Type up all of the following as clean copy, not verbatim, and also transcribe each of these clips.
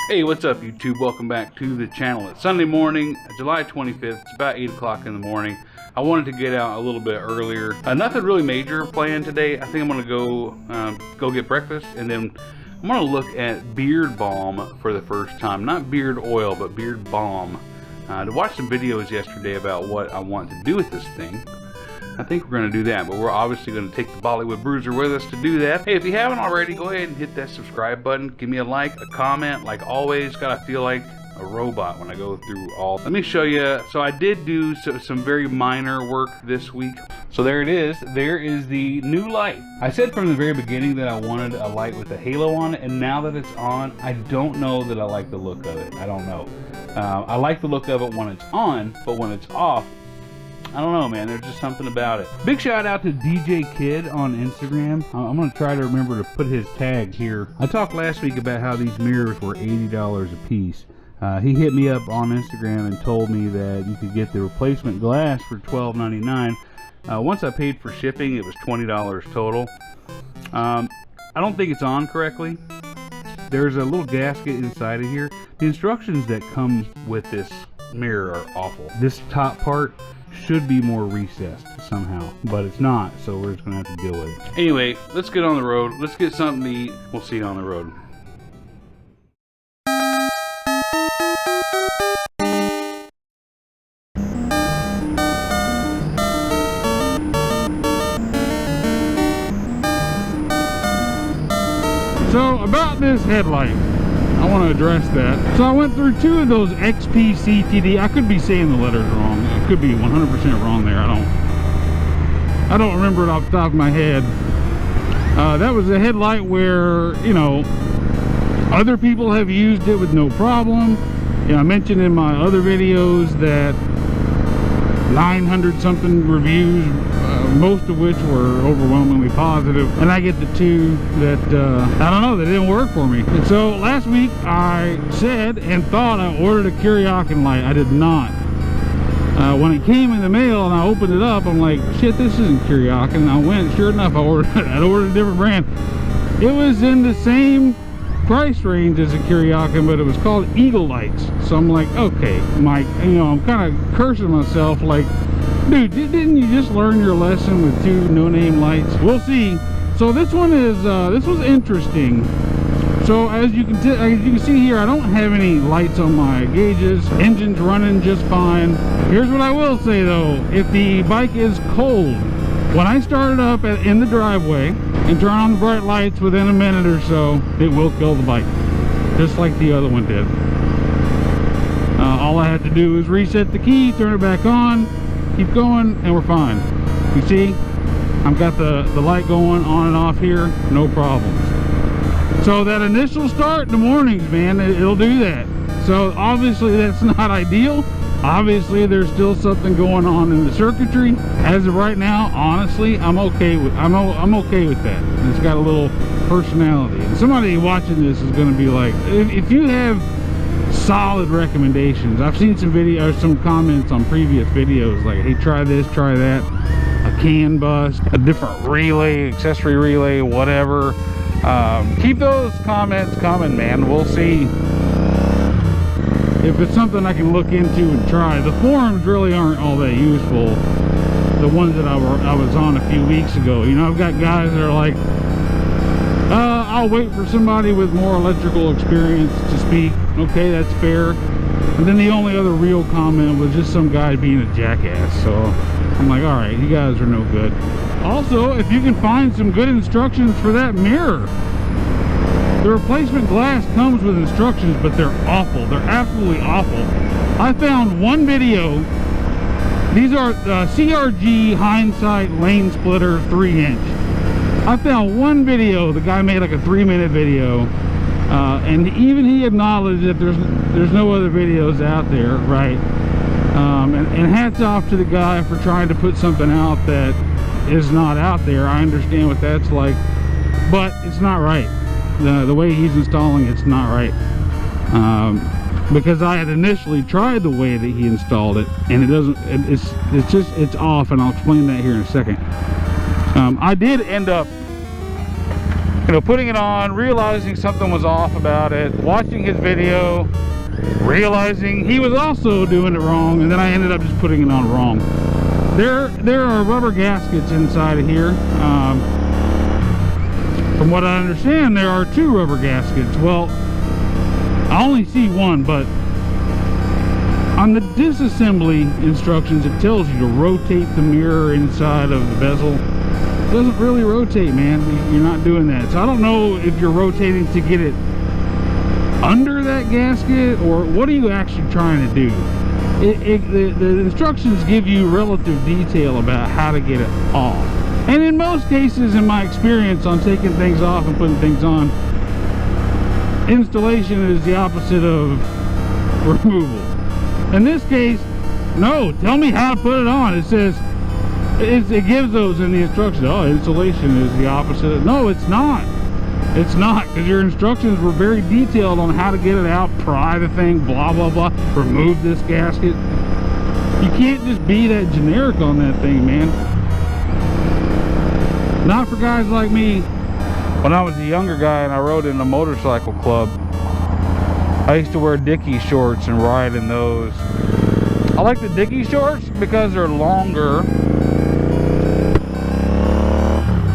Hey, what's up YouTube? Welcome back to the channel. It's Sunday morning, July 25th. It's about 8 o'clock in the morning. I wanted to get out a little bit earlier. Nothing really major planned today. I think I'm gonna go get breakfast, and then I'm gonna look at beard balm for the first time. Not beard oil, but beard balm. I watched some videos yesterday about what I want to do with this thing. I think we're going to do that, but we're obviously going to take the Bollywood Bruiser with us to do that. Hey, if you haven't already, go ahead and hit that subscribe button. Give me a like, a comment. Like always, gotta feel like a robot when I go through all. Let me show you. So I did do some very minor work this week. So there it is. There is the new light. I said from the very beginning that I wanted a light with a halo on it, and now that it's on, I don't know that I like the look of it. I don't know. I like the look of it when it's on, but when it's off, I don't know, man. There's just something about it. Big shout out to DJ Kid on Instagram. I'm going to try to remember to put his tag here. I talked last week about how these mirrors were $80 a piece. He hit me up on Instagram and told me that you could get the replacement glass for $12.99. Once I paid for shipping, it was $20 total. I don't think it's on correctly. There's a little gasket inside of here. The instructions that come with this mirror are awful. This top part should be more recessed somehow, but it's not, so we're just gonna have to deal with it. Anyway, let's get on the road. Let's get something to eat. We'll see you on the road. So about this headlight, I want to address that. So I went through two of those XPCTD. I could be saying the letters wrong. I could be 100% wrong there. I don't remember it off the top of my head. That was a headlight where, you know, other people have used it with no problem. You know, I mentioned in my other videos that 900 something reviews, most of which were overwhelmingly positive, and I get the two that I don't know, that didn't work for me. And so last week I said and thought I ordered a Kuryakin light. I did not. When it came in the mail and I opened it up, I'm like, shit, this isn't Kuryakin. And I went, sure enough, I ordered a different brand. It was in the same price range as a Kuryakin, but it was called Eagle Lights. So I'm like, okay, Mike, you know, I'm kind of cursing myself, like, dude, didn't you just learn your lesson with two no-name lights? We'll see. So this one is this was interesting. So as you can see here, I don't have any lights on my gauges. Engine's running just fine. Here's what I will say though: if the bike is cold, when I start it up in the driveway and turn on the bright lights within a minute or so, it will kill the bike, just like the other one did. All I have to do is reset the key, turn it back on, keep going, and we're fine. You see, I've got the light going on and off here, no problems. So that initial start in the mornings, man, it'll do that. So obviously that's not ideal. Obviously there's still something going on in the circuitry. As of right now, honestly, I'm okay with that. It's got a little personality. And somebody watching this is going to be like, if you have solid recommendations. I've seen some videos, some comments on previous videos like, hey, try this, try that, a CAN bus, a different relay, accessory relay, whatever. Keep those comments coming, man. We'll see if it's something I can look into and try. The forums really aren't all that useful, the ones that I was on a few weeks ago. You know, I've got guys that are like, I'll wait for somebody with more electrical experience to speak. Okay, that's fair. And then the only other real comment was just some guy being a jackass. So I'm like, all right, you guys are no good. Also, if you can find some good instructions for that mirror. The replacement glass comes with instructions, but they're awful. They're absolutely awful. I found one video. These are CRG hindsight lane splitter 3-inch. I found one video. The guy made like a 3-minute video, and even he acknowledged that there's no other videos out there, right? And hats off to the guy for trying to put something out that is not out there. I understand what that's like, but it's not right. The way he's installing it's not right. Because I had initially tried the way that he installed it, and it's off, and I'll explain that here in a second. I did end up You know, putting it on, realizing something was off about it, watching his video, realizing he was also doing it wrong, and then I ended up just putting it on wrong. There are rubber gaskets inside of here. From what I understand, there are 2 rubber gaskets. Well, I only see one, but on the disassembly instructions, it tells you to rotate the mirror inside of the bezel. It doesn't really rotate, man. You're not doing that. So I don't know if you're rotating to get it under that gasket, or what are you actually trying to do? The instructions give you relative detail about how to get it off. And in most cases, in my experience on taking things off and putting things on, installation is the opposite of removal. In this case, no, tell me how to put it on. It says, it gives those in the instructions. Oh, installation is the opposite. No, it's not. It's not, because your instructions were very detailed on how to get it out, pry the thing, blah, blah, blah, remove this gasket. You can't just be that generic on that thing, man. Not for guys like me. When I was a younger guy and I rode in a motorcycle club, I used to wear Dickie shorts and ride in those. I like the Dickie shorts because they're longer.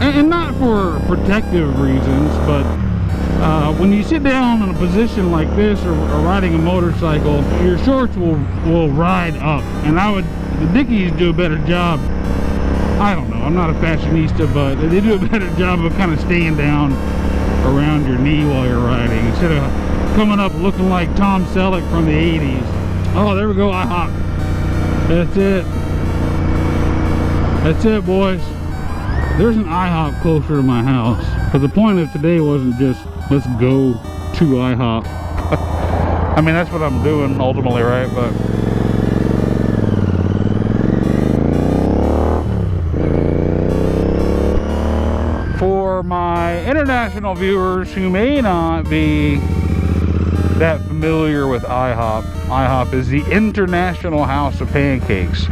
And not for protective reasons, but when you sit down in a position like this or riding a motorcycle, your shorts will ride up. And the Dickies do a better job. I don't know, I'm not a fashionista, but they do a better job of kind of staying down around your knee while you're riding, instead of coming up looking like Tom Selleck from the 80s. Oh, there we go, IHOP. That's it. That's it, boys. There's an IHOP closer to my house. But the point of today wasn't just, let's go to IHOP. I mean, that's what I'm doing ultimately, right? But for my international viewers who may not be that familiar with IHOP, IHOP is the International House of Pancakes.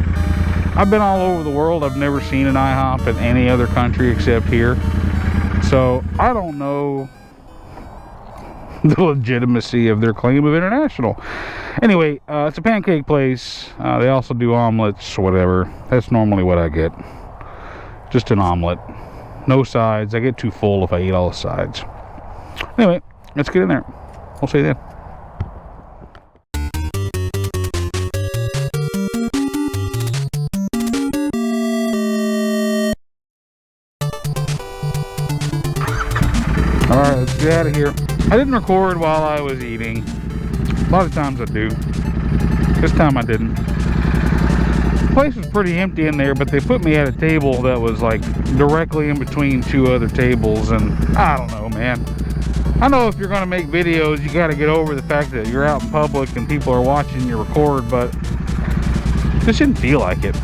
I've been all over the world. I've never seen an IHOP in any other country except here. So I don't know the legitimacy of their claim of international. Anyway, it's a pancake place. They also do omelets, whatever. That's normally what I get. Just an omelet. No sides. I get too full if I eat all the sides. Anyway, let's get in there. We'll see you then. Alright, let's get out of here. I didn't record while I was eating. A lot of times I do. This time I didn't. The place was pretty empty in there, but they put me at a table that was like directly in between 2 other tables, and I don't know, man. I know if you're going to make videos, you got to get over the fact that you're out in public and people are watching you record, but this didn't feel like it.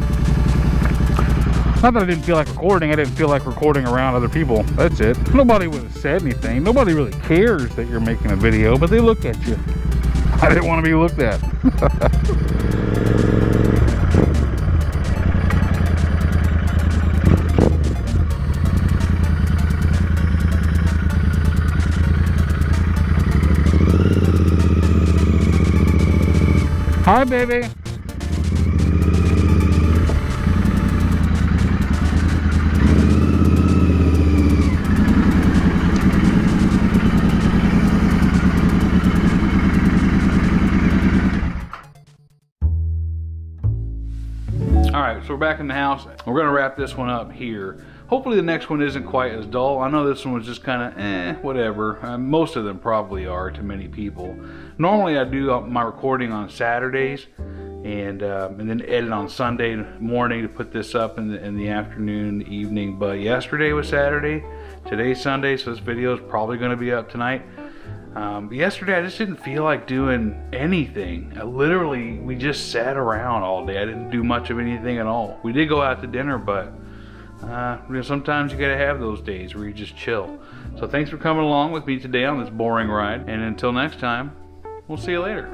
Not that I didn't feel like recording, I didn't feel like recording around other people. That's it. Nobody would have said anything. Nobody really cares that you're making a video, but they look at you. I didn't want to be looked at. Hi, baby. Alright, so we're back in the house. We're going to wrap this one up here. Hopefully the next one isn't quite as dull. I know this one was just kind of whatever. Most of them probably are to many people. Normally I do my recording on Saturdays and then edit on Sunday morning to put this up in the afternoon, evening. But yesterday was Saturday, today's Sunday, so this video is probably going to be up tonight. Yesterday I just didn't feel like doing anything. We just sat around all day. I didn't do much of anything at all. We did go out to dinner, but sometimes you gotta have those days where you just chill. So thanks for coming along with me today on this boring ride, and until next time, we'll see you later.